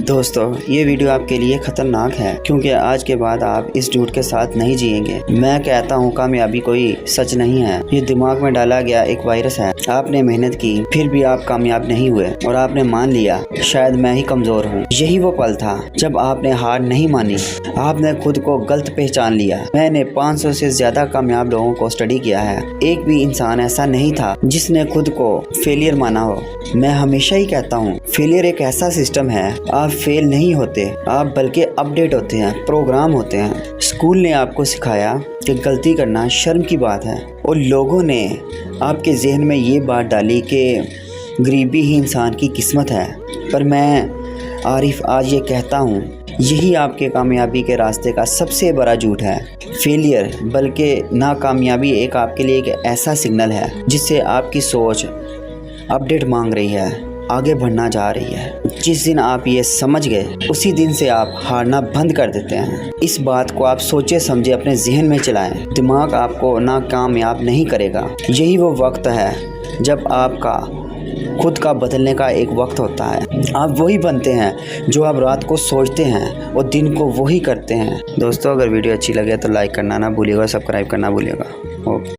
दोस्तों ये वीडियो आपके लिए खतरनाक है क्योंकि आज के बाद आप इस झूठ के साथ नहीं जिएंगे। मैं कहता हूँ कामयाबी कोई सच नहीं है, ये दिमाग में डाला गया एक वायरस है। आपने मेहनत की फिर भी आप कामयाब नहीं हुए और आपने मान लिया शायद मैं ही कमजोर हूँ। यही वो पल था जब आपने हार नहीं मानी, आपने खुद को गलत पहचान लिया। मैंने 500 से ज्यादा कामयाब लोगों को स्टडी किया है, एक भी इंसान ऐसा नहीं था जिसने खुद को फेलियर माना हो। मैं हमेशा ही कहता हूँ फेलियर एक ऐसा सिस्टम है, आप फेल नहीं होते, आप बल्कि अपडेट होते हैं, प्रोग्राम होते हैं। स्कूल ने आपको सिखाया कि गलती करना शर्म की बात है और लोगों ने आपके जहन में ये बात डाली कि गरीबी ही इंसान की किस्मत है। पर मैं आरिफ आज ये कहता हूँ यही आपके कामयाबी के रास्ते का सबसे बड़ा झूठ है। फेलियर बल्कि नाकामयाबी एक आपके लिए एक ऐसा सिग्नल है जिससे आपकी सोच अपडेट मांग रही है, आगे बढ़ना जा रही है। जिस दिन आप ये समझ गए उसी दिन से आप हारना बंद कर देते हैं। इस बात को आप सोचे समझे अपने जहन में चलाएं। दिमाग आपको नाकामयाब नहीं करेगा। यही वो वक्त है जब आपका खुद का बदलने का एक वक्त होता है। आप वही बनते हैं जो आप रात को सोचते हैं और दिन को वही करते हैं। दोस्तों अगर वीडियो अच्छी लगे तो लाइक करना ना भूलिएगा, सब्सक्राइब करना भूलिएगा। ओके।